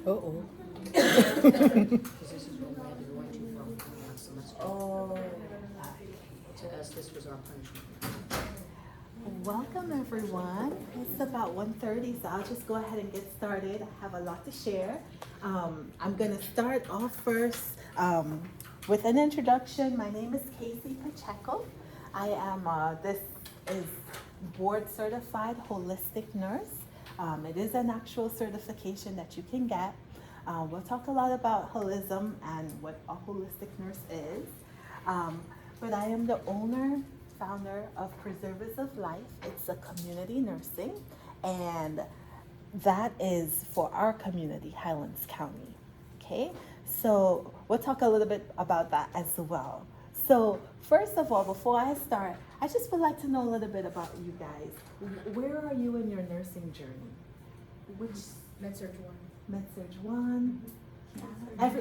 Uh-oh. Because this is what we had to go into for last semester. Oh. To us, this was our punishment. Welcome everyone. It's about 1:30, so I'll just go ahead and get started. I have a lot to share. I'm going to start off first with an introduction. My name is Casey Pacheco. I am this is board certified holistic nurse. It is an actual certification that you can get. We'll talk a lot about holism and what a holistic nurse is. But I am the founder of Preservers of Life. It's a community nursing, and that is for our community, Highlands County. Okay, so we'll talk a little bit about that as well. So first of all, before I start, I just would like to know a little bit about you guys. Where are you in your nursing journey? Which Med-Surg 1. Med-Surg 1?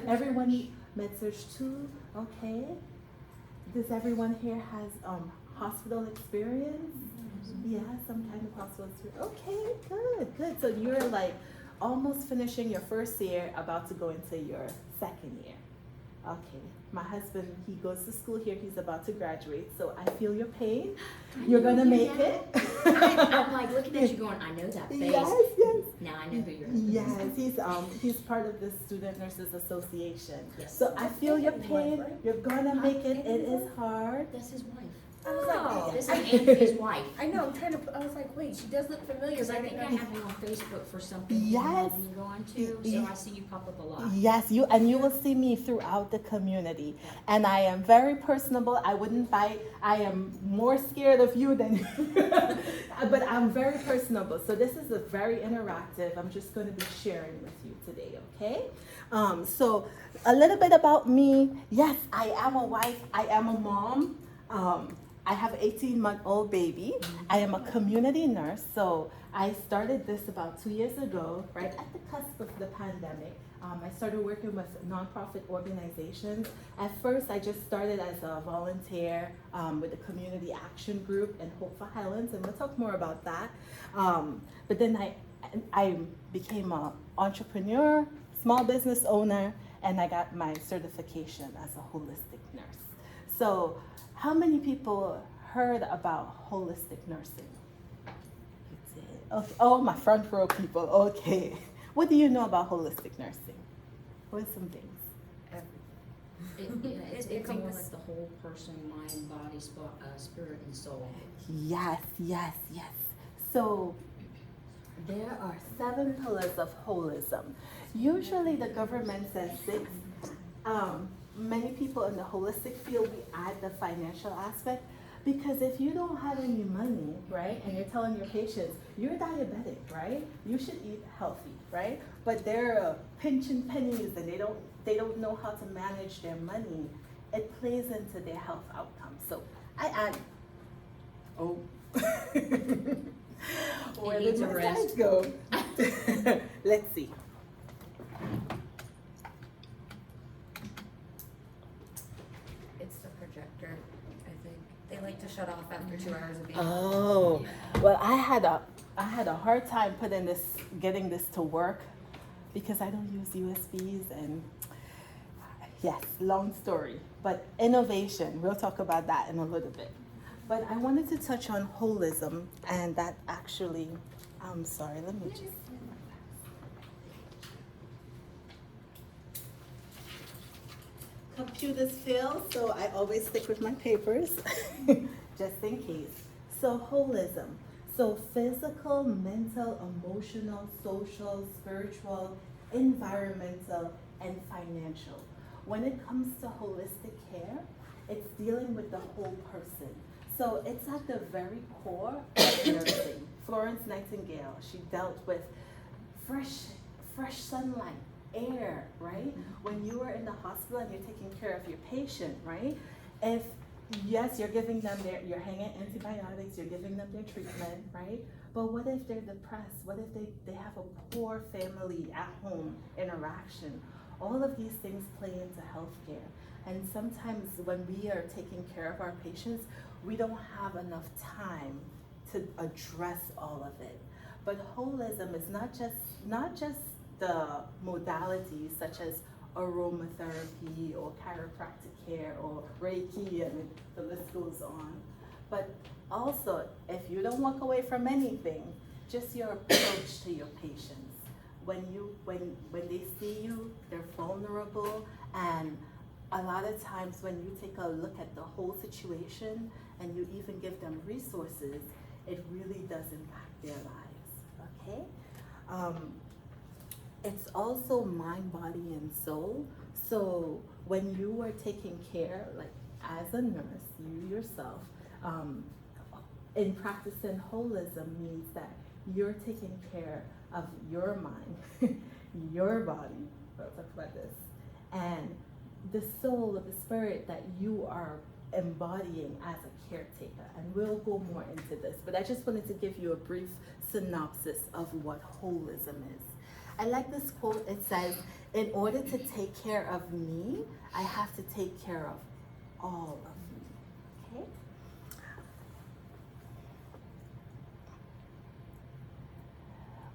Everyone Med-Surg 2? Okay. Does everyone here has hospital experience? Yeah, some kind of hospital experience. Okay, good. So you're like almost finishing your first year, about to go into your second year. Okay, my husband, he goes to school here, he's about to graduate, so I feel your pain. You're gonna make it. I'm like looking at you going, I know that face. Yes. Now I know who your husband is. Yes, he's part of the Student Nurses Association. Yes. So I feel your His wife, pain. right? You're gonna make it. It is hard. That's his wife. I was like, Oh, hey, this is Anthony's wife. I know, I'm trying to, I was like, wait, she does look familiar. Because I but think I didn't know. have you on Facebook for something Yes. you had me go on to, so I see you pop up a lot. Yes, you will see me throughout the community, and I am very personable. I wouldn't bite. I am more scared of you than, but I'm very personable. So this is a very interactive. I'm just going to be sharing with you today. Okay. So a little bit about me. Yes, I am a wife. I am a mom. I have an 18-month-old baby. I am a community nurse, so I started this about 2 years ago, right at the cusp of the pandemic. I started working with nonprofit organizations. At first, I just started as a volunteer with the Community Action Group in Hope for Highlands, and we'll talk more about that. But then I became an entrepreneur, small business owner, and I got my certification as a holistic nurse. So how many people heard about holistic nursing? You did. Okay. Oh, my front row people. Okay. What do you know about holistic nursing? What are some things? It's more like the whole person, mind, body, spirit, and soul. Yes. So there are 7 pillars of holism. Usually the government says 6. Many people in the holistic field, we add the financial aspect, because if you don't have any money, right, and you're telling your patients, you're diabetic, right, you should eat healthy, right, but they're pinching pennies and they don't know how to manage their money, it plays into their health outcomes. So I add, where did my slides go? Let's see. It's the projector, I think. They like to shut off after 2 hours of being. Oh, well, I had a hard time getting this to work because I don't use USBs, and yes, long story. But innovation, we'll talk about that in a little bit. But I wanted to touch on holism, and that actually, I'm sorry, let me just. Computers fail, so I always stick with my papers, just in case. So holism. So physical, mental, emotional, social, spiritual, environmental, and financial. When it comes to holistic care, it's dealing with the whole person. So it's at the very core of nursing. Florence Nightingale, she dealt with fresh sunlight, air, right? When you are in the hospital and you're taking care of your patient, right? If, yes, you're giving them you're hanging antibiotics, you're giving them their treatment, right? But what if they're depressed? What if they have a poor family at home interaction? All of these things play into healthcare. And sometimes when we are taking care of our patients, we don't have enough time to address all of it. But holism is not just the modalities such as aromatherapy or chiropractic care or Reiki, and the list goes on. But also, if you don't walk away from anything, just your approach to your patients. When they see you, they're vulnerable, and a lot of times when you take a look at the whole situation and you even give them resources, it really does impact their lives, okay? It's also mind, body, and soul. So when you are taking care, like as a nurse, you yourself, in practicing holism means that you're taking care of your mind, your body, we'll talk about this, and the soul of the spirit that you are embodying as a caretaker. And we'll go more into this, but I just wanted to give you a brief synopsis of what holism is. I like this quote. It says, in order to take care of me, I have to take care of all of me, okay?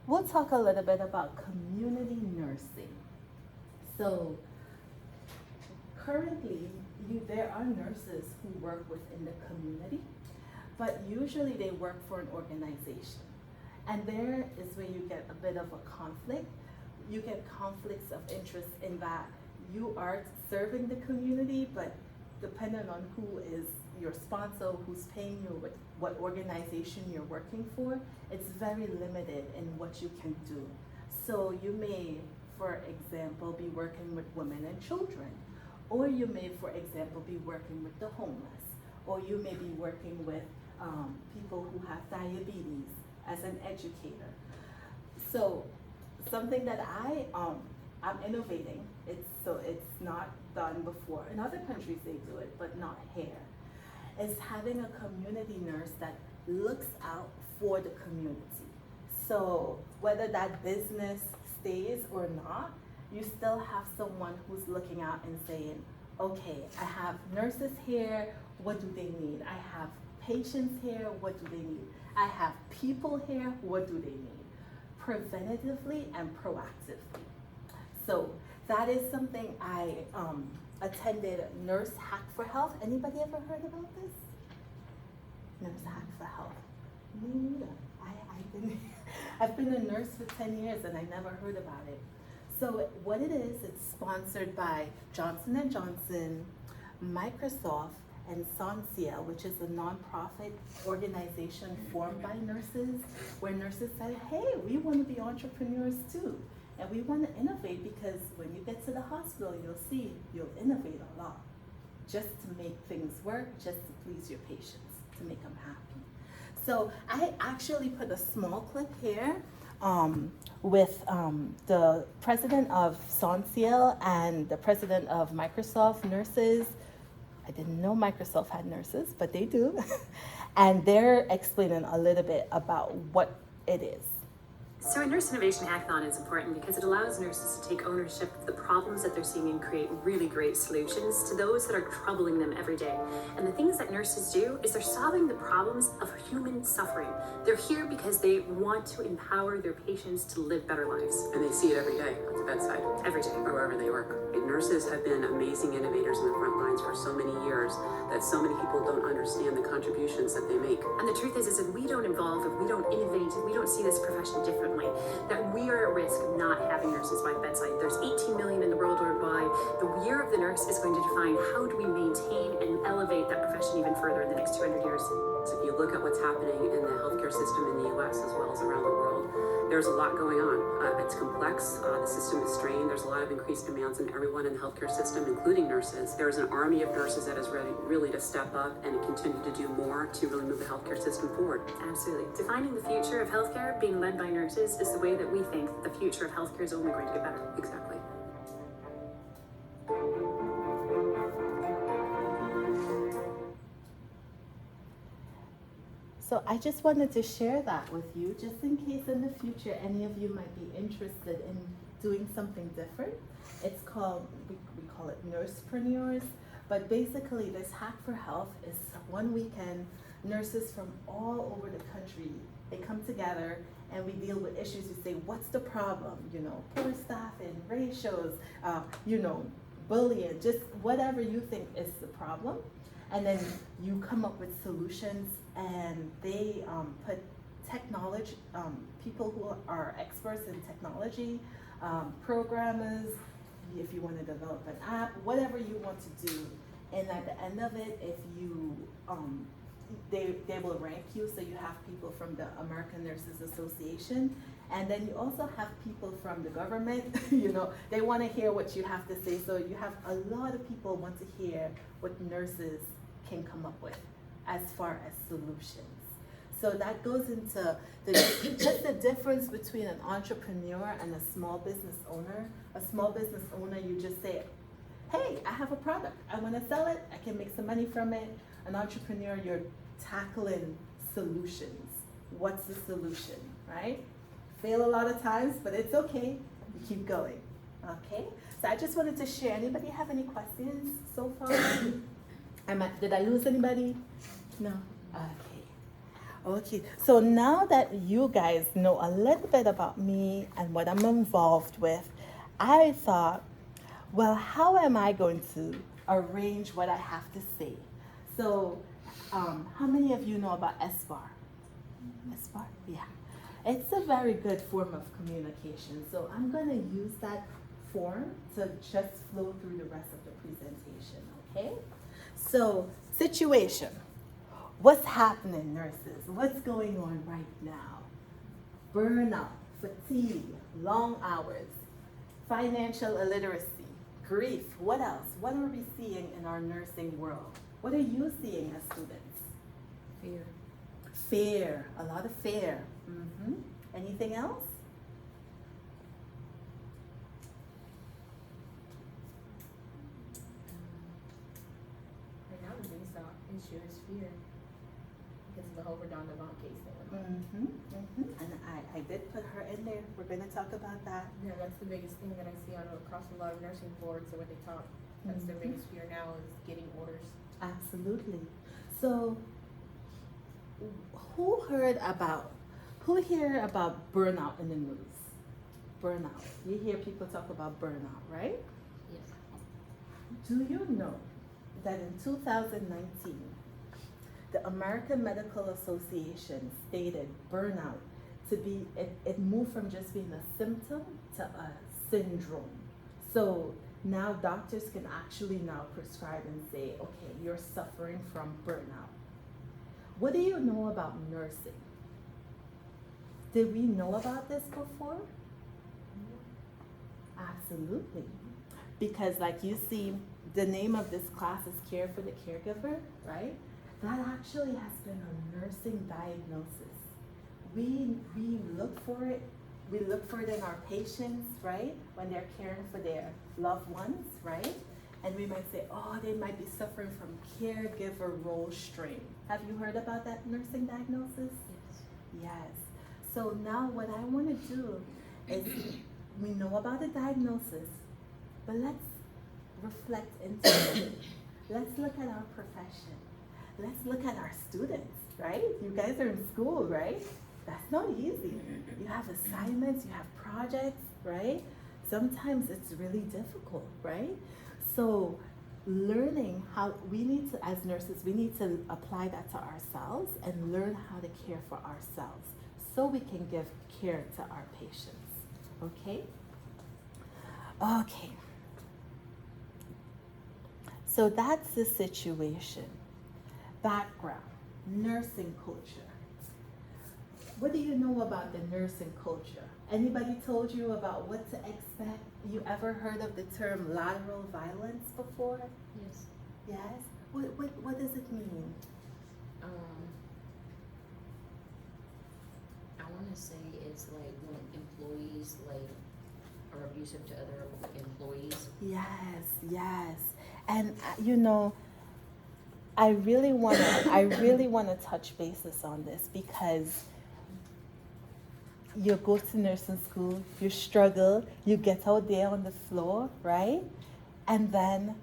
We'll talk a little bit about community nursing. So currently, there are nurses who work within the community, but usually they work for an organization. And there is where you get a bit of a conflict. You get conflicts of interest in that you are serving the community, but depending on who is your sponsor, who's paying you, what organization you're working for, it's very limited in what you can do. So you may, for example, be working with women and children, or you may, for example, be working with the homeless, or you may be working with people who have diabetes as an educator. So something that I'm innovating, it's not done before. In other countries they do it, but not here, is having a community nurse that looks out for the community. So whether that business stays or not, you still have someone who's looking out and saying, okay, I have nurses here, what do they need? I have patients here, what do they need? I have people here, what do they need? Preventatively and proactively. So that is something I attended Nurse Hack for Health. Anybody ever heard about this? Nurse Hack for Health. Me neither. I've been a nurse for 10 years and I never heard about it. So what it is, it's sponsored by Johnson & Johnson, Microsoft, and Sonsia, which is a nonprofit organization formed by nurses, where nurses say, hey, we want to be entrepreneurs too. And we want to innovate because when you get to the hospital, you'll innovate a lot just to make things work, just to please your patients, to make them happy. So I actually put a small clip here with the president of Sonsia and the president of Microsoft nurses. I didn't know Microsoft had nurses, but they do. And they're explaining a little bit about what it is. So a Nurse Innovation Hackathon is important because it allows nurses to take ownership of the problems that they're seeing and create really great solutions to those that are troubling them every day. And the things that nurses do is they're solving the problems of human suffering. They're here because they want to empower their patients to live better lives. And they see it every day at the bedside. Every day. Or wherever they work. And nurses have been amazing innovators in the front lines for so many years that so many people don't understand the contributions that they make. And the truth is if we don't evolve, if we don't innovate, if we don't see this profession differently, that we are at risk of not having nurses by bedside. There's 18 million in the world worldwide. The Year of the Nurse is going to define how do we maintain and elevate that profession even further in the next 200 years. So if you look at what's happening in the healthcare system in the US as well as around the world, there's a lot going on. It's complex. The system is strained. There's a lot of increased demands on everyone in the healthcare system, including nurses. There's an army of nurses that is ready really to step up and continue to do more to really move the healthcare system forward. Absolutely. Defining the future of healthcare being led by nurses is the way that we think the future of healthcare is only going to get better. Exactly. So I just wanted to share that with you, just in case in the future any of you might be interested in doing something different. It's called, we call it Nursepreneurs, but basically this Hack for Health is one weekend. Nurses from all over the country They come together and we deal with issues. We say, what's the problem? You know, poor staffing, ratios, you know, bullying, just whatever you think is the problem. And then you come up with solutions, and they put technology, people who are experts in technology, programmers, if you want to develop an app, whatever you want to do. And at the end of it, if you, they will rank you. So you have people from the American Nurses Association, and then you also have people from the government. You know, they want to hear what you have to say. So you have a lot of people want to hear what nurses can come up with as far as solutions. So that goes into just the difference between an entrepreneur and a small business owner. A small business owner, you just say, hey, I have a product, I want to sell it, I can make some money from it. An entrepreneur, you're tackling solutions. What's the solution, right? Fail a lot of times, but it's okay, you keep going, okay? So I just wanted to share. Anybody have any questions so far? Did I lose anybody? No? Okay, so now that you guys know a little bit about me and what I'm involved with, I thought, well, how am I going to arrange what I have to say? So, how many of you know about SBAR? SBAR? Yeah. It's a very good form of communication. So I'm going to use that form to just flow through the rest of the presentation, okay? So, situation. What's happening, nurses? What's going on right now? Burnout, fatigue, long hours, financial illiteracy, grief. What else? What are we seeing in our nursing world? What are you seeing as students? Fear. Fear, a lot of fear. Anything else? Right now, the biggest issue is fear because of the whole Redonda Avant case that went on. And I did put her in there. We're going to talk about that. Yeah, that's the biggest thing that I see across a lot of nursing boards and what they talk. That's their biggest fear now is getting orders. Absolutely. So, who hear about burnout in the news? Burnout. You hear people talk about burnout, right? Yes. Do you know that in 2019, the American Medical Association stated burnout to be, it moved from just being a symptom to a syndrome. So now doctors can actually now prescribe and say, okay, you're suffering from burnout. What do you know about nursing? Did we know about this before? Absolutely. Because like you see, the name of this class is Care for the Caregiver, right? That actually has been a nursing diagnosis. We look for it. We look for it in our patients, right? When they're caring for their loved ones, right? And we might say, oh, they might be suffering from caregiver role strain. Have you heard about that nursing diagnosis? Yes. So now what I want to do is, we know about the diagnosis, but let's reflect into it. Let's look at our profession. Let's look at our students, right? You guys are in school, right? That's not easy. You have assignments, you have projects, right? Sometimes it's really difficult, right? So learning how we need to, as nurses, we need to apply that to ourselves and learn how to care for ourselves so we can give care to our patients, okay? Okay. So that's the situation. Background, nursing culture. What do you know about the nursing culture? Anybody told you about what to expect? You ever heard of the term lateral violence before? Yes. Yes? What does it mean? I want to say it's like when employees are abusive to other employees. Yes. And you know, I really want to touch bases on this because you go to nursing school, you struggle, you get out there on the floor, right? And then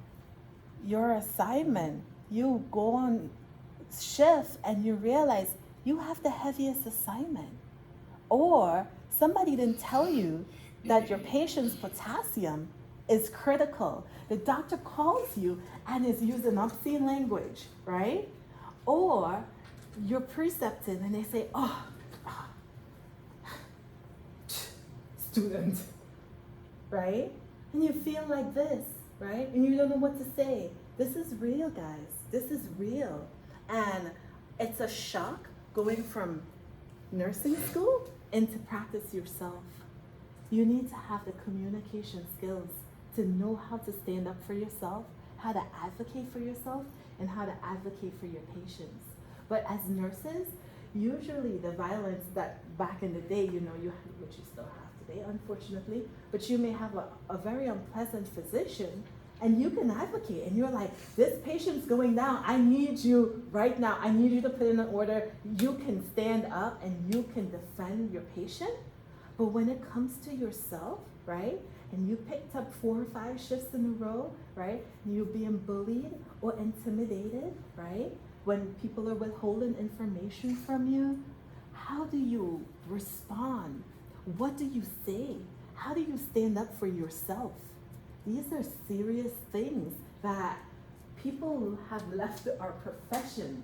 your assignment, you go on shift and you realize you have the heaviest assignment. Or somebody didn't tell you that your patient's potassium is critical. The doctor calls you and is using obscene language, right? Or you're precepting and they say, oh, student, right? And you feel like this, right? And you don't know what to say. This is real, guys. This is real. And it's a shock going from nursing school into practice yourself. You need to have the communication skills to know how to stand up for yourself, how to advocate for yourself, and how to advocate for your patients. But as nurses, usually the violence that back in the day, you know, which you still have today, unfortunately, but you may have a very unpleasant physician and you can advocate and you're like, this patient's going down. I need you right now. I need you to put in an order. You can stand up and you can defend your patient. But when it comes to yourself, right, and you picked up 4 or 5 shifts in a row, right, and you're being bullied or intimidated, right, when people are withholding information from you, how do you respond? What do you say? How do you stand up for yourself? These are serious things that people have left our profession,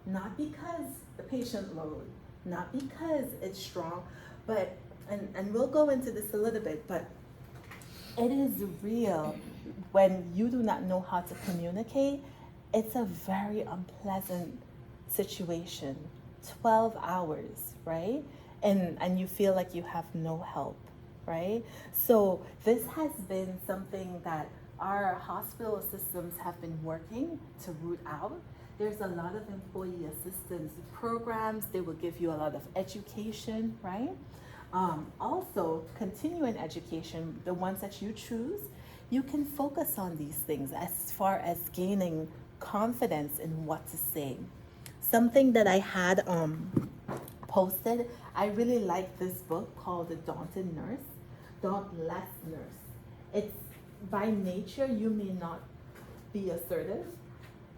not because the patient load, not because it's strong, but, and we'll go into this a little bit, but it is real when you do not know how to communicate. It's a very unpleasant situation. 12 hours, right? And you feel like you have no help, right? So this has been something that our hospital systems have been working to root out. There's a lot of employee assistance programs. They will give you a lot of education, right? Also, continuing education, the ones that you choose, you can focus on these things as far as gaining confidence in what to say. Something that I had posted, I really like this book called The Daunted Nurse, Dauntless Nurse. It's by nature, you may not be assertive,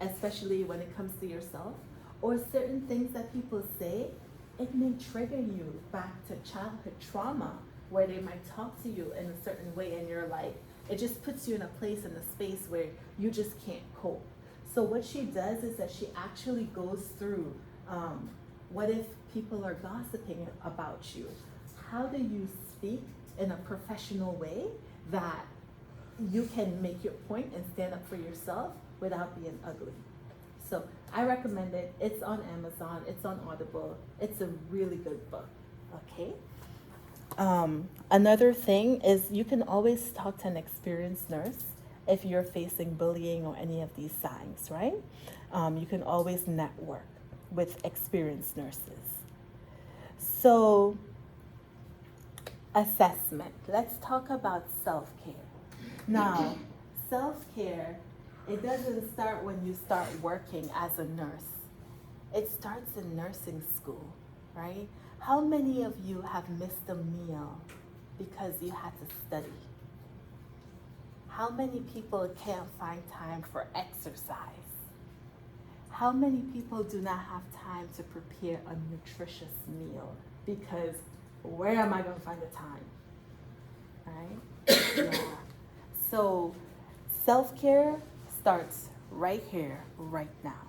especially when it comes to yourself, or certain things that people say, it may trigger you back to childhood trauma where they might talk to you in a certain way and you're like, it just puts you in a place, in a space where you just can't cope. So what she does is that she actually goes through, what if people are gossiping about you? How do you speak in a professional way that you can make your point and stand up for yourself without being ugly? So I recommend it. It's on Amazon, it's on Audible. It's a really good book, okay? Another thing is you can always talk to an experienced nurse if you're facing bullying or any of these signs, right? You can always network with experienced nurses. So, assessment. Let's talk about self-care. Now, self-care, it doesn't start when you start working as a nurse. It starts in nursing school, right? How many of you have missed a meal because you had to study? How many people can't find time for exercise? How many people do not have time to prepare a nutritious meal because where am I going to find the time? Right? Yeah. So self-care starts right here, right now.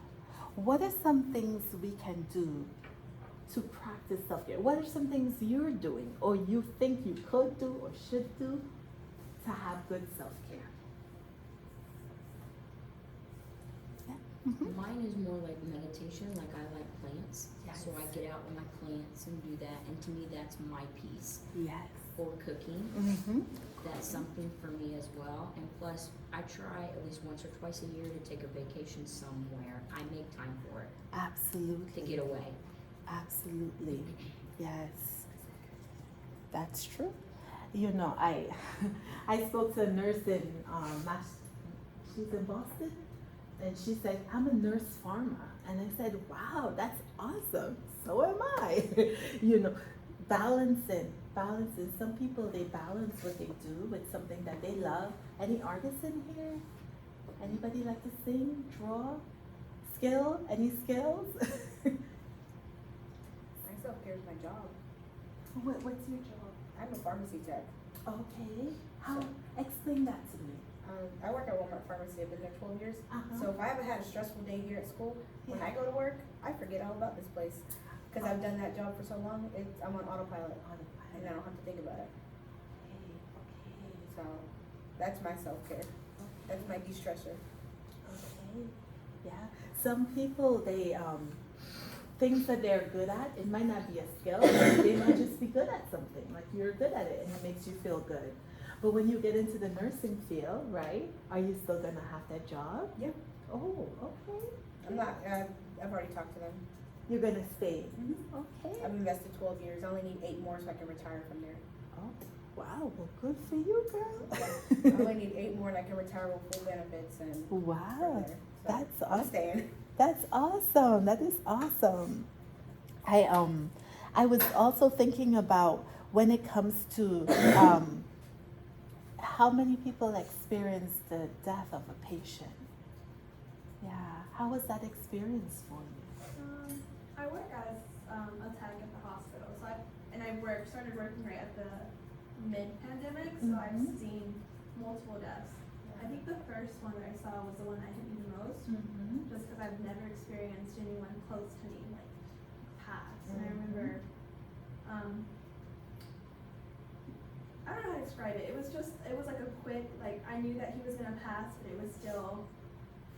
What are some things we can do to practice self-care? What are some things you're doing or you think you could do or should do to have good self-care? Mm-hmm. Mine is more like meditation, like I like plants. Yes. So I get out with my plants and do that, and to me that's my piece. Yes. Or cooking, Mm-hmm. that's something for me as well. And plus, I try at least once or twice a year to take a vacation somewhere. I make time for it. Absolutely. To get away. Absolutely. Yes. That's true. You know, I spoke to a nurse in she's in Boston, and she said, I'm a nurse farmer. And I said, wow, that's awesome. So am I. You know, balancing. Some people, they balance what they do with something that they love. Any artists in here? Anybody like to sing, draw, skill? Any skills? is my job. What's your job? I'm a pharmacy tech. Okay. How? Explain that to me. I work at Walmart Pharmacy. I've been there 12 years. Uh-huh. So if I ever had a stressful day here at school, when Yeah. I go to work, I forget all about this place. Because I've done that job for so long, I'm on autopilot. And I don't have to think about it. Okay. So that's my self-care. That's my de-stressor. Okay. Yeah. Some people, they things that they're good at, it might not be a skill, but they might just be good at something. Like you're good at it and it makes you feel good. But when you get into the nursing field, right? Are you still gonna have that job? Yeah. Oh, okay. I'm not, I've already talked to them. You're gonna stay. Mhm. Okay. I've invested 12 years. I only need 8 more so I can retire from there. Oh, wow. Well, good for you, I girl. only need 8 more and I can retire with full benefits and from Wow. there. So That's I'm awesome. staying. That's awesome. That is awesome. I was also thinking about when it comes to how many people experience the death of a patient. Yeah. How was that experience for you? I work as a tech at the hospital, so I started working right at the mid-pandemic, so I've Mhm. seen multiple deaths. I think the first one that I saw was the one that hit me the most, Mm-hmm. just because I've never experienced anyone close to me like pass. And I remember, I don't know how to describe it. It was like a quick, like I knew that he was gonna pass, but it was still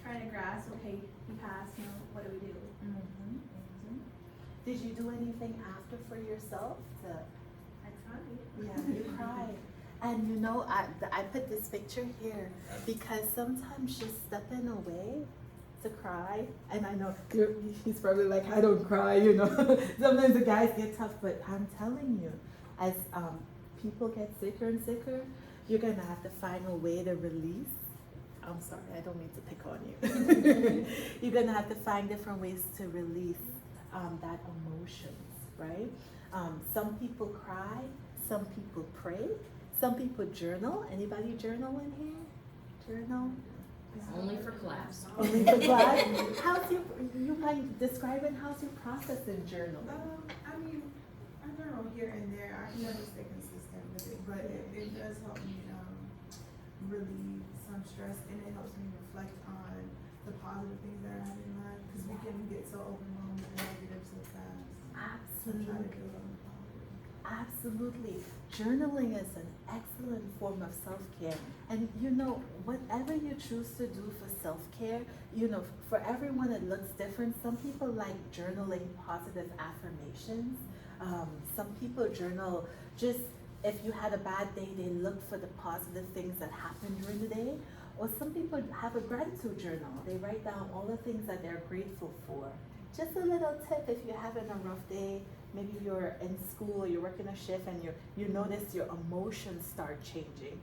trying to grasp. Okay, he passed. Now what do we do? Mm-hmm. Mm-hmm. Did you do anything after for yourself to? I tried. Yeah, you cried. And you know, I put this picture here because sometimes just stepping away to cry, and I know he's probably like, I don't cry, you know. Sometimes the guys get tough, but I'm telling you, as people get sicker and sicker, you're gonna have to find a way to release. I'm sorry, I don't mean to pick on you. You're gonna have to find different ways to release that emotions, right? Some people cry, some people pray, some people journal. Anybody journal in here? Journal? Only for class. Only for class? How's you mind describing how's your process in journal? I mean, I journal here and there. I can never stay consistent with it, but it does help me relieve some stress, and it helps me reflect on the positive things that are happening in life, because we can get so overwhelmed with the negative so fast. So try to Absolutely. do it on the positive. Absolutely. Journaling is an excellent form of self-care. And you know, whatever you choose to do for self-care, you know, for everyone it looks different. Some people like journaling positive affirmations. Some people journal just if you had a bad day, they look for the positive things that happened during the day. Or some people have a gratitude journal. They write down all the things that they're grateful for. Just a little tip if you're having a rough day, maybe you're in school, you're working a shift, and you notice your emotions start changing.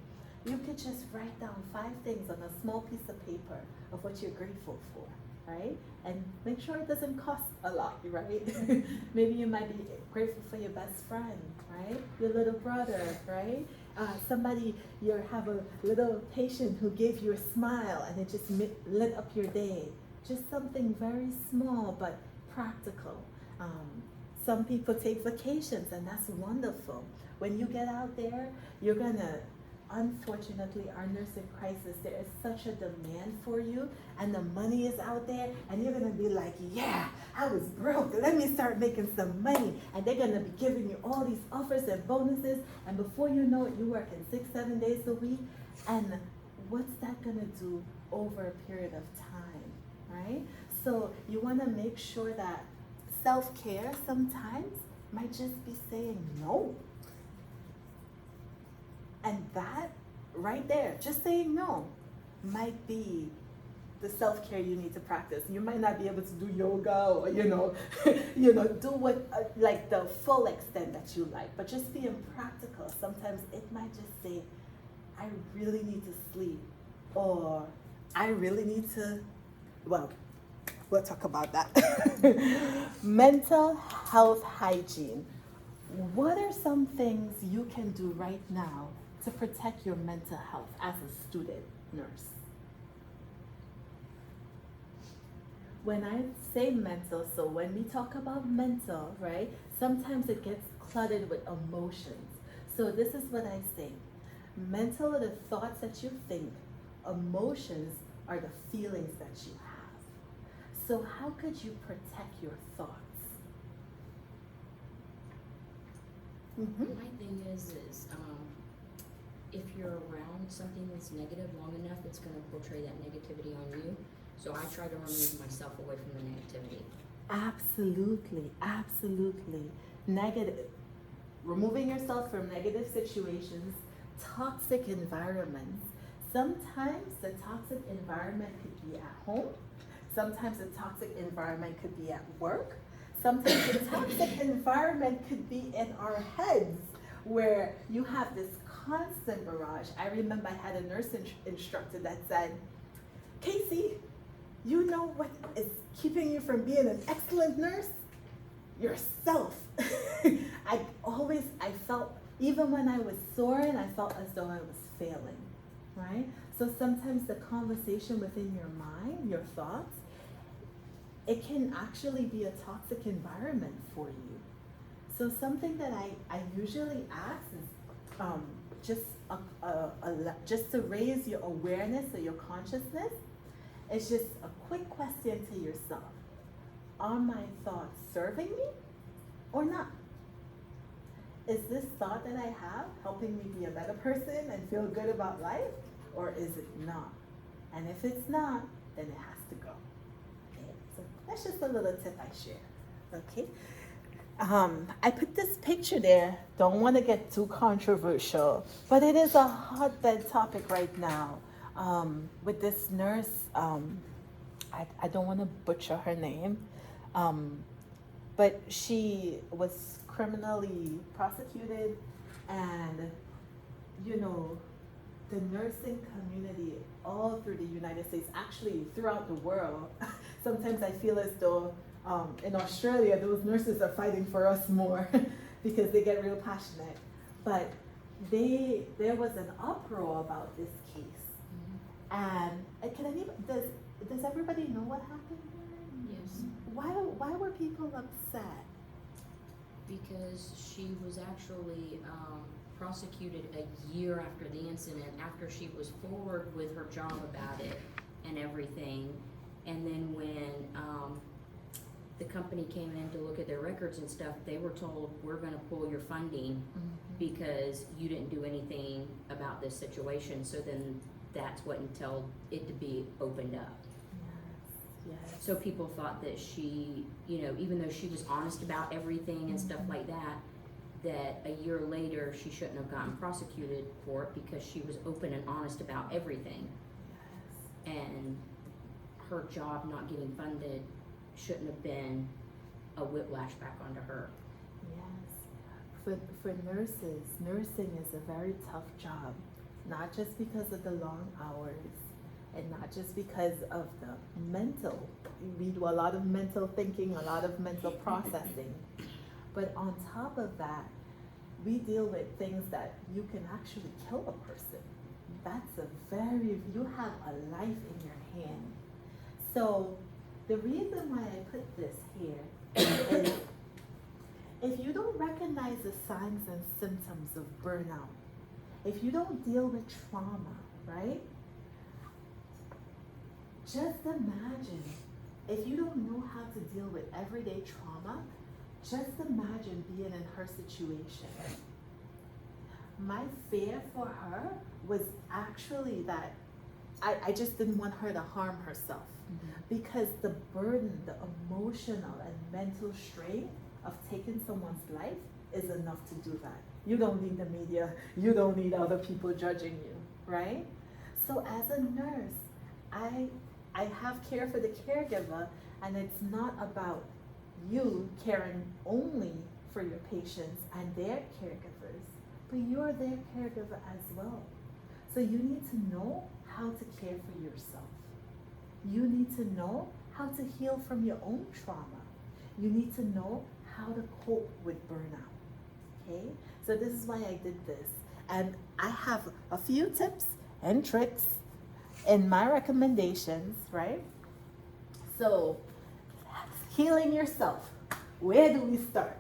You could just write down 5 things on a small piece of paper of what you're grateful for, right? And make sure it doesn't cost a lot, right? Maybe you might be grateful for your best friend, right? Your little brother, right? Somebody, you have a little patient who gave you a smile and it just lit up your day. Just something very small but practical. Some people take vacations and that's wonderful. When you get out there, you're gonna, unfortunately, our nursing crisis, there is such a demand for you and the money is out there and you're gonna be like, yeah, I was broke, let me start making some money. And they're gonna be giving you all these offers and bonuses, and before you know it, you're working 6-7 days a week. And what's that gonna do over a period of time, right? So you wanna make sure that self-care sometimes might just be saying no. And that right there, just saying no, might be the self-care you need to practice. You might not be able to do yoga or, do what, like the full extent that you like, but just being practical. Sometimes it might just say, I really need to sleep, or I really need to, well, we'll talk about that. Mental health hygiene. What are some things you can do right now to protect your mental health as a student nurse? when I say mental, so when we talk about mental, right, sometimes it gets cluttered with emotions. So this is what I say. Mental are the thoughts that you think. Emotions are the feelings that you have. So how could you protect your thoughts? My thing is if you're around something that's negative long enough, it's going to portray that negativity on you. So I try to remove myself away from the negativity. Absolutely, absolutely. Negative, removing yourself from negative situations, toxic environments. Sometimes the toxic environment could be at home. Sometimes the toxic environment could be at work. Sometimes the toxic environment could be in our heads, where you have this constant barrage. I remember I had a nurse instructor that said, Casey, you know what is keeping you from being an excellent nurse? Yourself. I felt, even when I was soaring, I felt as though I was failing, right? So sometimes the conversation within your mind, your thoughts, it can actually be a toxic environment for you. So something that I usually ask is just to raise your awareness or your consciousness. It's just a quick question to yourself. Are my thoughts serving me or not? Is this thought that I have helping me be a better person and feel good about life, or is it not? And if it's not, then it has to go. Okay, so that's just a little tip I share. Okay. I put this picture there. Don't want to get too controversial, but it is a hotbed topic right now. With this nurse, I don't want to butcher her name, but she was criminally prosecuted, and the nursing community all through the United States, actually throughout the world. Sometimes I feel as though in Australia those nurses are fighting for us more because they get real passionate. But there was an uproar about this case. And does everybody know what happened here? Yes. Why were people upset? Because she was actually prosecuted a year after the incident, after she was forward with her job about it and everything. And then when the company came in to look at their records and stuff, they were told, we're gonna pull your funding because you didn't do anything about this situation. So then that's what entailed it to be opened up. Yes. So people thought that she, even though she was honest about everything and stuff like that a year later she shouldn't have gotten prosecuted for it because she was open and honest about everything. Yes. And her job not getting funded shouldn't have been a whiplash back onto her. Yes. For nurses, nursing is a very tough job, not just because of the long hours and not just because of the mental. We do a lot of mental thinking, a lot of mental processing. But on top of that, we deal with things that you can actually kill a person. You have a life in your hand. So the reason why I put this here is if you don't recognize the signs and symptoms of burnout, if you don't deal with trauma, right? Just imagine, if you don't know how to deal with everyday trauma, just imagine being in her situation. My fear for her was actually that I just didn't want her to harm herself. Because the burden, the emotional and mental strain of taking someone's life is enough to do that. You don't need the media, you don't need other people judging you, right? So as a nurse, I have care for the caregiver, and it's not about you caring only for your patients and their caregivers, but you're their caregiver as well. So you need to know how to care for yourself. You need to know how to heal from your own trauma. You need to know how to cope with burnout, okay? So this is why I did this. And I have a few tips and tricks in my recommendations, right? So healing yourself. Where do we start?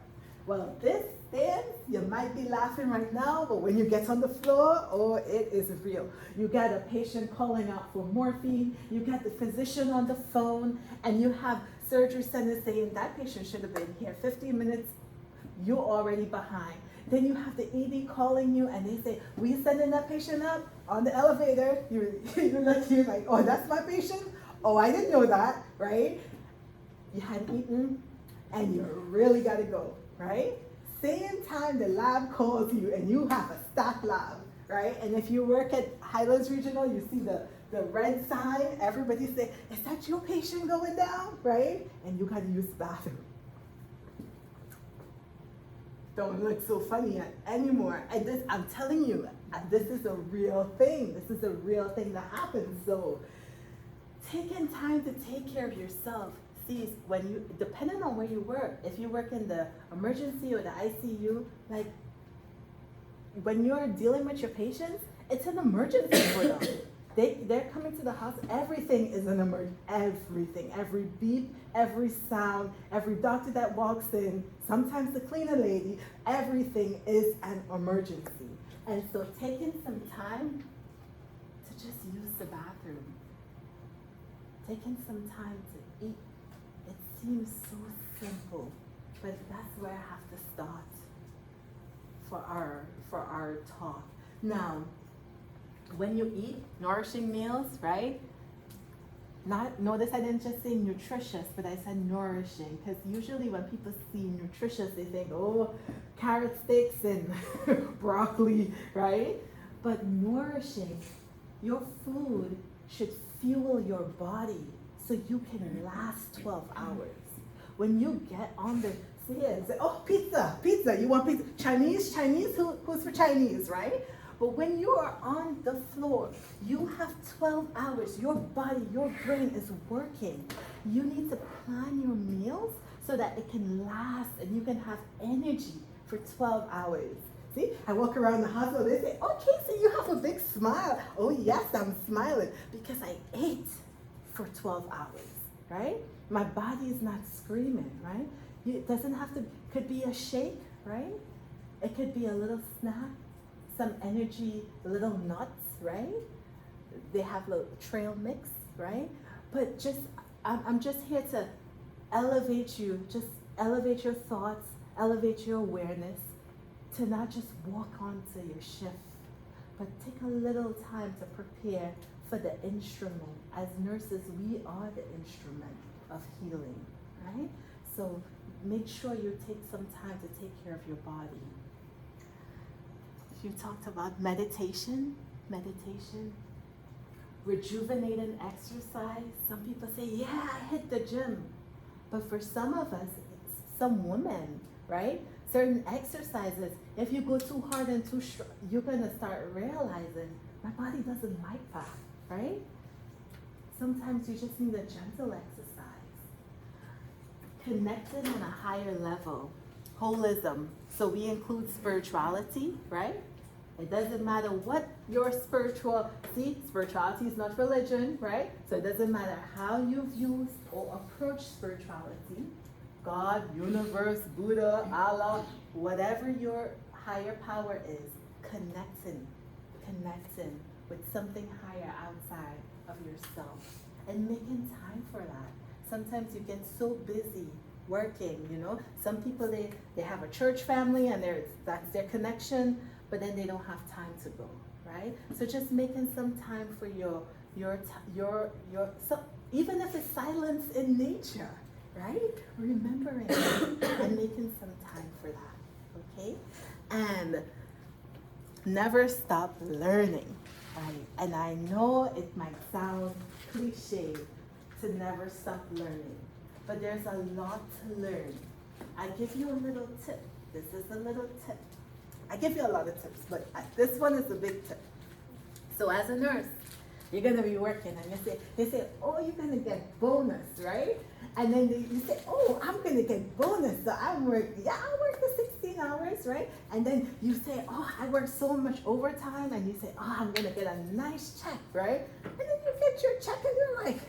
Well, this dance, you might be laughing right now, but when you get on the floor, oh, it is real. You got a patient calling out for morphine, you got the physician on the phone, and you have surgery center saying that patient should have been here 15 minutes, you're already behind. Then you have the ED calling you and they say, we sending that patient up on the elevator. You're like, oh, that's my patient? Oh, I didn't know that, right? You hadn't eaten and you really gotta go, right? Same time the lab calls you and you have a staff lab, right? And if you work at Highlands Regional, you see the red sign, everybody say, is that your patient going down, right? And you gotta use the bathroom. Don't look so funny anymore. And this, I'm telling you, this is a real thing. This is a real thing that happens. So taking time to take care of yourself. See, when you, depending on where you work, if you work in the emergency or the ICU, like when you're dealing with your patients, it's an emergency for them. They're coming to the hospital. Everything is an emergency. Everything. Every beep, every sound, every doctor that walks in, sometimes the cleaner lady, everything is an emergency. And so taking some time to just use the bathroom, taking some time to eat, it seems so simple, but that's where I have to start for our talk. Now, when you eat nourishing meals, right? Notice I didn't just say nutritious, but I said nourishing, because usually when people see nutritious, they think, oh, carrot sticks and broccoli, right? But nourishing, your food should fuel your body so you can last 12 hours. When you get on the, say, oh, pizza, you want pizza? Chinese, who's for Chinese, right? But when you are on the floor, you have 12 hours. Your body, your brain is working. You need to plan your meals so that it can last and you can have energy for 12 hours. See, I walk around the hospital, they say, oh, Casey, you have a big smile. Oh, yes, I'm smiling because I ate for 12 hours, right? My body is not screaming, right? It doesn't have to, could be a shake, right? It could be a little snack. Some energy, little nuts, right? They have a trail mix, right? But just, I'm just here to elevate you, just elevate your thoughts, elevate your awareness, to not just walk onto your shift, but take a little time to prepare for the instrument. As nurses, we are the instrument of healing, right? So make sure you take some time to take care of your body. You talked about meditation, rejuvenating exercise. Some people say, yeah, I hit the gym. But for some of us, some women, right? Certain exercises, if you go too hard and too strong, you're gonna start realizing, my body doesn't like that, right? Sometimes you just need a gentle exercise. Connected on a higher level, holism. So we include spirituality, right? It doesn't matter what your spirituality is not religion, right? So it doesn't matter how you've used or approached spirituality, God, universe, Buddha, Allah, whatever your higher power is, connecting with something higher outside of yourself and making time for that. Sometimes you get so busy working, you know. Some people, they have a church family and that's their connection, but then they don't have time to go, right? So just making some time for your so even if it's silence in nature, right? Remembering and making some time for that, okay? And never stop learning, right? And I know it might sound cliche to never stop learning, but there's a lot to learn. I give you a little tip. This is a little tip. I give you a lot of tips, but this one is a big tip. So as a nurse, you're gonna be working and they say, oh, you're gonna get bonus, right? And then you say, oh, I'm gonna get bonus. So I work the 16 hours, right? And then you say, oh, I work so much overtime, and you say, oh, I'm gonna get a nice check, right? And then you get your check and you're like,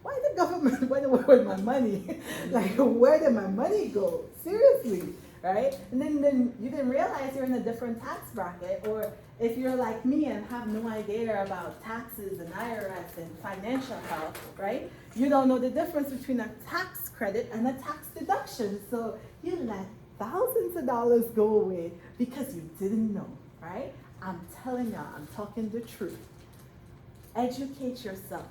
why the government went away with my money? Like, where did my money go? Seriously, right? And then you didn't realize you're in a different tax bracket, or if you're like me and have no idea about taxes and IRS and financial health, right? You don't know the difference between a tax credit and a tax deduction. So you let thousands of dollars go away because you didn't know, right? I'm telling y'all, I'm talking the truth. Educate yourself.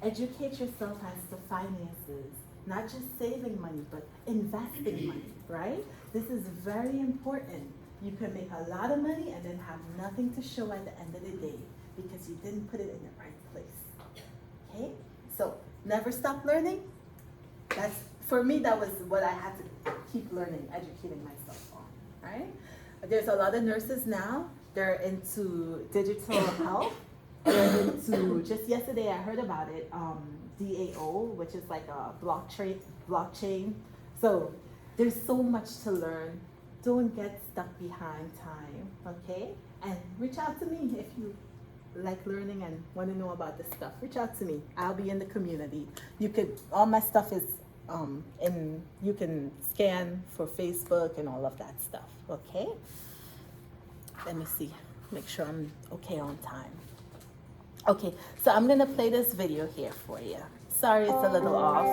Educate yourself as to finances, not just saving money, but investing money, right? This is very important. You can make a lot of money and then have nothing to show at the end of the day because you didn't put it in the right place. Okay? So never stop learning. That's, for me, that was what I had to keep learning, educating myself on, right? There's a lot of nurses now, they're into digital health. They're into, just yesterday I heard about it, DAO, which is like a blockchain. So there's so much to learn. Don't get stuck behind time, okay? And reach out to me if you like learning and want to know about this stuff. Reach out to me. I'll be in the community. You could, all my stuff is you can scan for Facebook and all of that stuff, okay? Let me see, make sure I'm okay on time. Okay, so I'm gonna play this video here for you. Sorry it's a little off.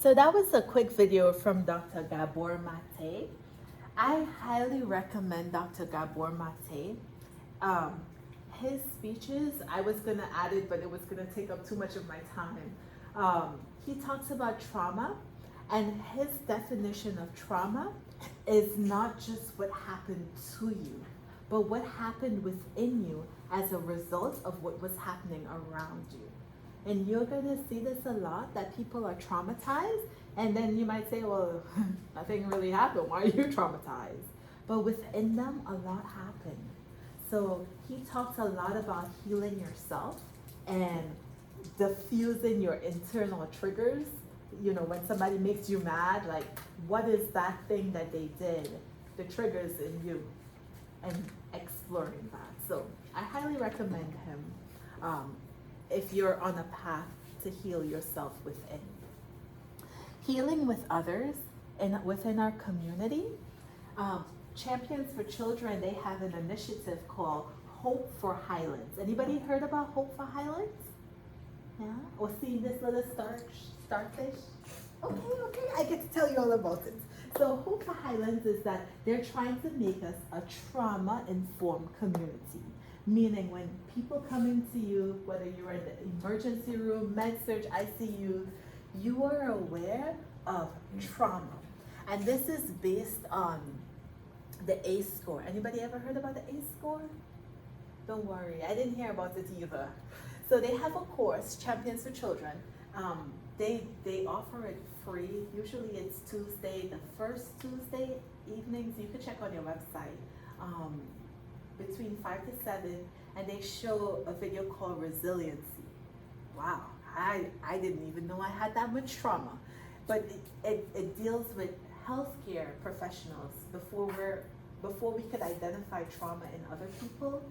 So that was a quick video from Dr. Gabor Mate. I highly recommend Dr. Gabor Mate. His speeches, I was gonna add it, but it was gonna take up too much of my time. He talks about trauma, and his definition of trauma is not just what happened to you, but what happened within you as a result of what was happening around you. And you're gonna see this a lot, that people are traumatized, and then you might say, well, nothing really happened, why are you traumatized? But within them, a lot happened. So he talks a lot about healing yourself and diffusing your internal triggers You know, when somebody makes you mad, like, what is that thing that they did, the triggers in you, and exploring that. So I highly recommend him if you're on a path to heal yourself within. Healing with others and within our community. Champions for Children, they have an initiative called Hope for Highlands. Anybody heard about Hope for Highlands? Yeah? Or seen this little starfish? Okay, I get to tell you all about it. So Hope for Highlands is that they're trying to make us a trauma-informed community. Meaning when people come into you, whether you're in the emergency room, med-surg, ICU, you are aware of trauma. And this is based on the ACE score. Anybody ever heard about the ACE score? Don't worry, I didn't hear about it either. So they have a course, Champions for Children. They offer it free. Usually it's Tuesday, the first Tuesday evenings. You can check on your website. Between 5 to 7, and they show a video called Resiliency. Wow, I didn't even know I had that much trauma. But it deals with healthcare professionals before we could identify trauma in other people,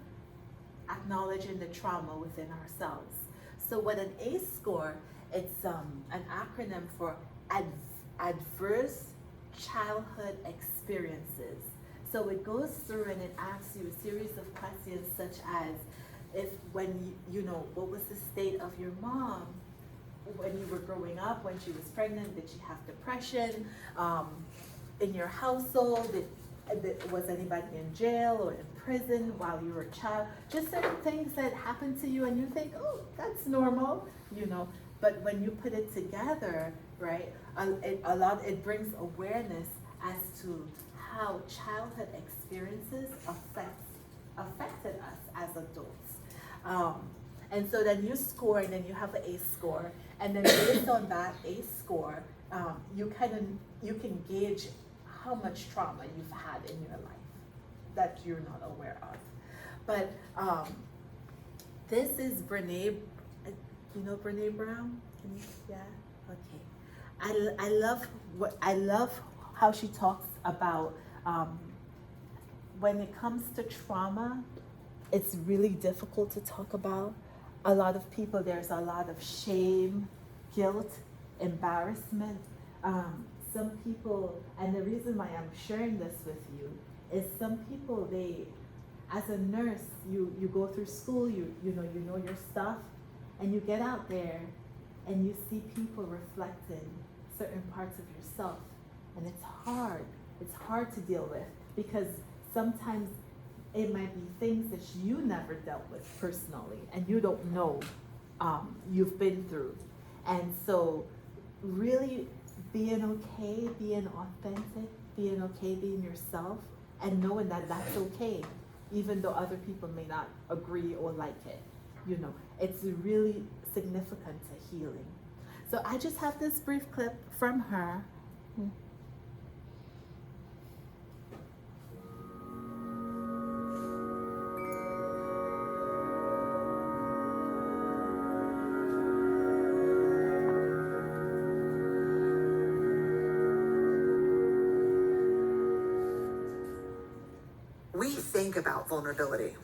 acknowledging the trauma within ourselves. So with an ACE score, it's an acronym for Adverse Childhood Experiences. So it goes through and it asks you a series of questions such as when you know, what was the state of your mom when you were growing up, when she was pregnant? Did she have depression? In your household, was anybody in jail or in prison while you were a child? Just certain things that happen to you and you think, oh, that's normal, you know. But when you put it together, right, it brings awareness as to how childhood experiences affected us as adults. And so then you score, and then you have an ACE score, and then based on that ACE score, you can gauge how much trauma you've had in your life that you're not aware of. But this is Brene. You know Brene Brown? Yeah. Okay. I love how she talks about when it comes to trauma, it's really difficult to talk about. A lot of people, there's a lot of shame, guilt, embarrassment. Some people, and the reason why I'm sharing this with you is some people, as a nurse, you go through school, you know your stuff, and you get out there and you see people reflecting certain parts of yourself, and it's hard to deal with, because sometimes it might be things that you never dealt with personally and you don't know you've been through. And so really being okay, being authentic, being okay being yourself, and knowing that that's okay, even though other people may not agree or like it, you know, it's really significant to healing. So I just have this brief clip from her. We think about vulnerability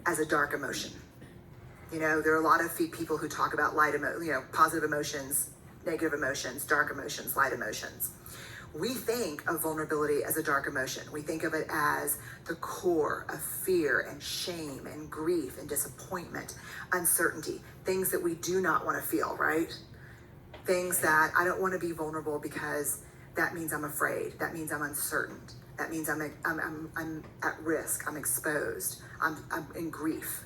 as a dark emotion. You know, there are a lot of people who talk about positive emotions, negative emotions, dark emotions, light emotions. We think of vulnerability as a dark emotion. We think of it as the core of fear and shame and grief and disappointment, uncertainty, things that we do not want to feel, right? Things that I don't want to be vulnerable because that means I'm afraid. That means I'm uncertain. That means I'm at risk. I'm exposed. I'm in grief.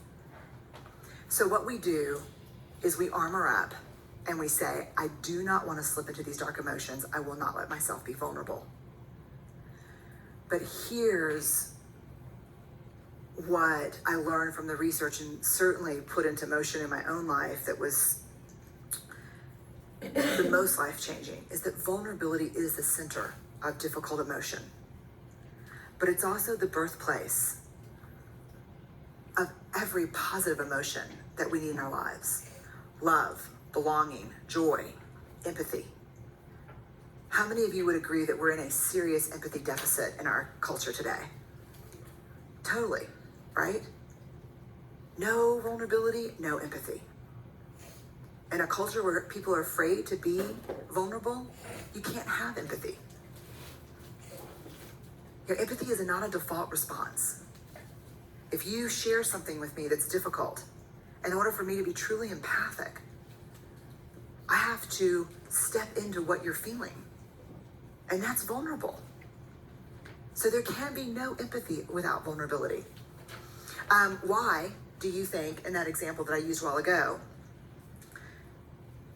So what we do is we armor up and we say, I do not want to slip into these dark emotions. I will not let myself be vulnerable. But here's what I learned from the research, and certainly put into motion in my own life, that was the most life-changing, is that vulnerability is the center of difficult emotion. But it's also the birthplace of every positive emotion that we need in our lives. Love, belonging, joy, empathy. How many of you would agree that we're in a serious empathy deficit in our culture today? Totally, right? No vulnerability, no empathy. In a culture where people are afraid to be vulnerable, you can't have empathy. Your empathy is not a default response. If you share something with me that's difficult, in order for me to be truly empathic, I have to step into what you're feeling. And that's vulnerable. So there can be no empathy without vulnerability. Why do you think, in that example that I used a while ago,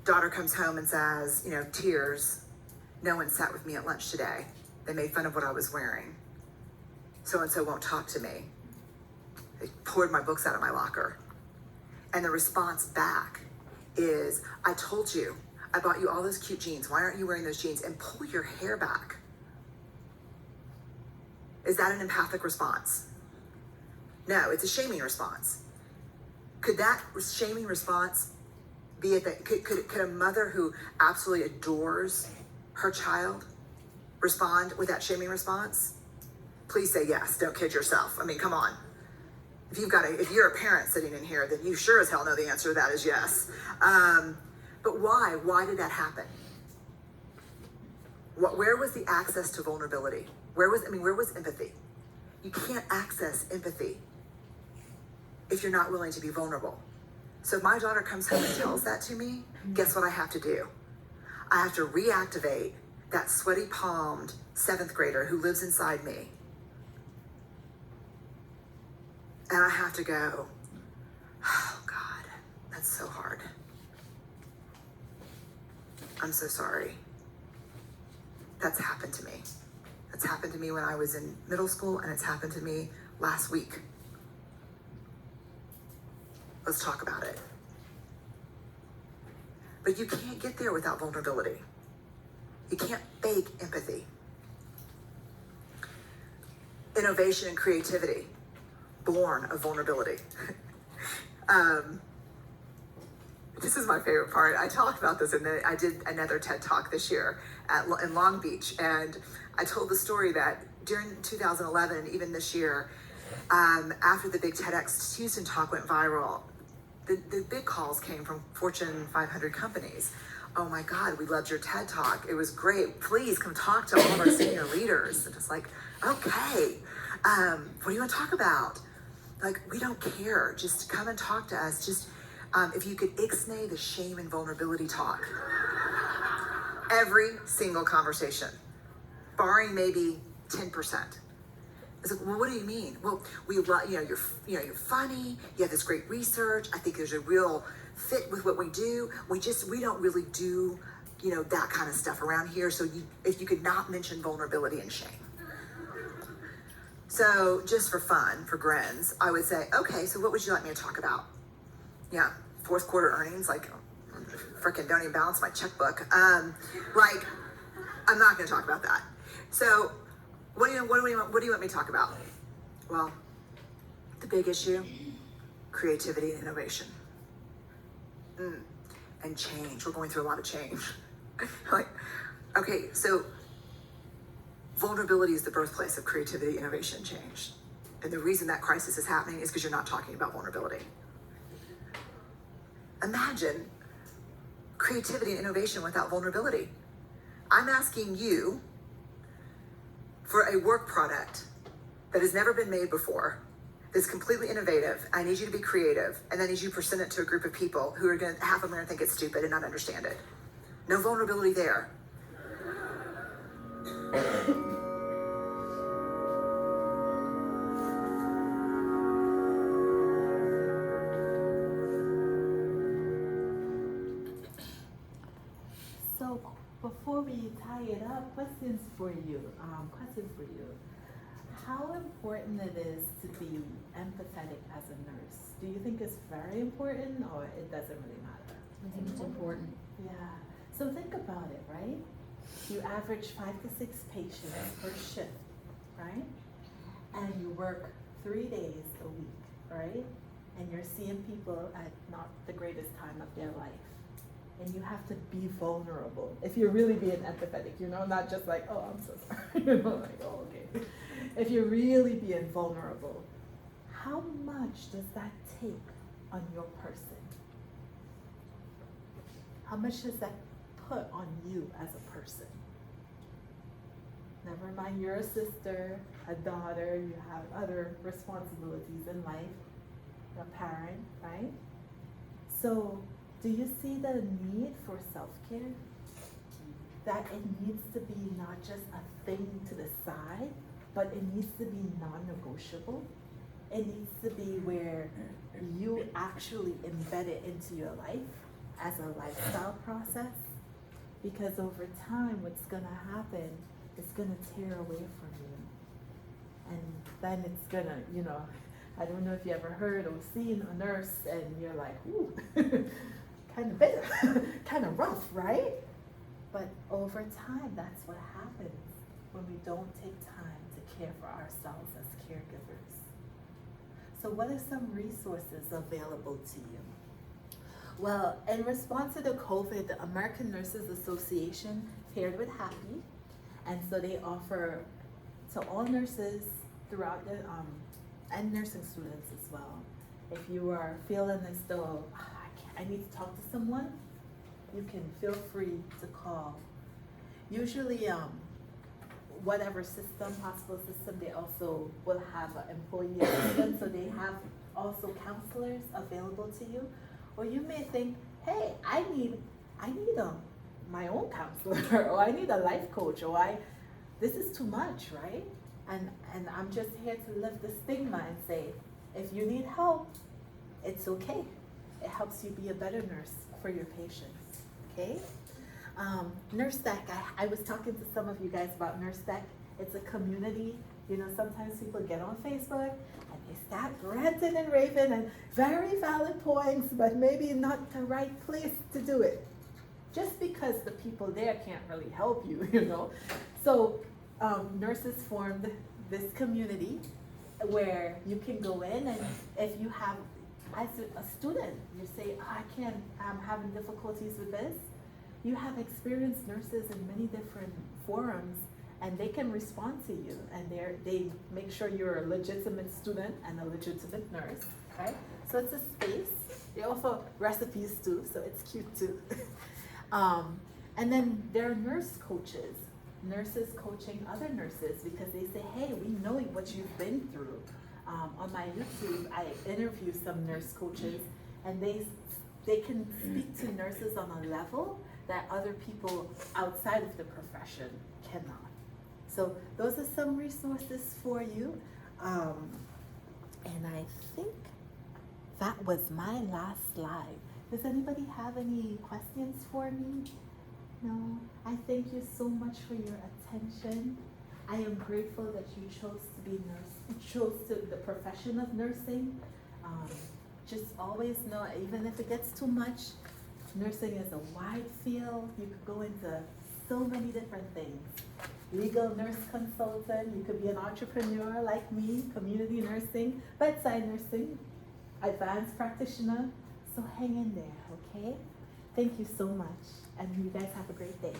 daughter comes home and says, tears, no one sat with me at lunch today. They made fun of what I was wearing. So-and-so won't talk to me. They poured my books out of my locker. And the response back is, I told you, I bought you all those cute jeans. Why aren't you wearing those jeans? And pull your hair back. Is that an empathic response? No, it's a shaming response. Could that shaming response be could a mother who absolutely adores her child respond with that shaming response? Please say yes. Don't kid yourself. I mean, come on. If you're a parent sitting in here, then you sure as hell know the answer to that is yes. But why? Why did that happen? Where was the access to vulnerability? Where was empathy? You can't access empathy if you're not willing to be vulnerable. So if my daughter comes home and tells that to me, guess what I have to do? I have to reactivate that sweaty palmed 7th grader who lives inside me. And I have to go, oh God, that's so hard. I'm so sorry. That's happened to me. That's happened to me when I was in middle school, and it's happened to me last week. Let's talk about it. But you can't get there without vulnerability. You can't fake empathy. Innovation and creativity, born of vulnerability. This is my favorite part. I talked about this, I did another TED Talk this year in Long Beach, and I told the story that during 2011, even this year, after the big TEDx Houston talk went viral, the big calls came from Fortune 500 companies. Oh my God, we loved your TED Talk. It was great. Please come talk to all of our senior leaders. And it's like, okay, what do you want to talk about? Like, we don't care. Just come and talk to us. Just, if you could ixnay the shame and vulnerability talk. Every single conversation, barring maybe 10%. It's like, well, what do you mean? Well, we love, you're funny. You have this great research. I think there's a real fit with what we do. We don't really do, that kind of stuff around here. So if you could not mention vulnerability and shame. So just for fun, for grins, I would say, okay, so what would you like me to talk about? Yeah, fourth quarter earnings, freaking don't even balance my checkbook. I'm not going to talk about that. So what do you want me to talk about? Well, the big issue, creativity and innovation. And change. We're going through a lot of change. Okay, so vulnerability is the birthplace of creativity, innovation, and change. And the reason that crisis is happening is because you're not talking about vulnerability. Imagine creativity and innovation without vulnerability. I'm asking you for a work product that has never been made before, that's completely innovative. I need you to be creative, and then I need you to present it to a group of people who are half of them are going to think it's stupid and not understand it. No vulnerability there. So before we tie it up, questions for you. How important it is to be empathetic as a nurse? Do you think it's very important, or it doesn't really matter? I think it's important. Yeah. So think about it, right? You average 5 to 6 patients per shift, right? And you work 3 days a week, right? And you're seeing people at not the greatest time of their life. and you have to be vulnerable. If you're really being empathetic, not just like, oh, I'm so sorry, like, oh, okay. If you're really being vulnerable, how much does that take on your person? How much does that put on you as a person? Never mind, you're a sister, a daughter, you have other responsibilities in life, a parent, right? So, do you see the need for self-care? That it needs to be not just a thing to the side, but it needs to be non-negotiable. It needs to be where you actually embed it into your life as a lifestyle process. Because over time, what's gonna happen, it's gonna tear away from you. And then it's gonna, I don't know if you ever heard or seen a nurse and you're like, ooh, kind of bitter, kind of rough, right? But over time, that's what happens when we don't take time to care for ourselves as caregivers. So what are some resources available to you? Well, in response to the COVID, the American Nurses Association paired with Happy, and so they offer to all nurses throughout the, and nursing students as well. If you are feeling as though, I need to talk to someone, you can feel free to call. Usually, whatever system, hospital system, they also will have an employee assistant, so they have also counselors available to you. Or you may think, hey, I need my own counselor, or I need a life coach, or this is too much, right? And I'm just here to lift the stigma and say, if you need help, it's okay. It helps you be a better nurse for your patients, okay? Nurse Tech, I was talking to some of you guys about Nurse Tech. It's a community. Sometimes people get on Facebook and they start ranting and raving and very valid points, but maybe not the right place to do it. Just because the people there can't really help you, So nurses formed this community where you can go in, and if you have, as a student, you say, I'm having difficulties with this. You have experienced nurses in many different forums, and they can respond to you, and they make sure you're a legitimate student and a legitimate nurse, right? So it's a space. They offer recipes too, so it's cute too. And then there are nurse coaches, nurses coaching other nurses, because they say, hey, we know what you've been through. On my YouTube, I interview some nurse coaches, and they can speak to nurses on a level that other people outside of the profession cannot. So those are some resources for you. And I think that was my last slide. Does anybody have any questions for me? No? I thank you so much for your attention. I am grateful that you chose to be the profession of nursing. Just always know, even if it gets too much, nursing is a wide field. You could go into so many different things. Legal nurse consultant, you could be an entrepreneur like me, community nursing, bedside nursing, advanced practitioner. So hang in there, okay? Thank you so much, and you guys have a great day.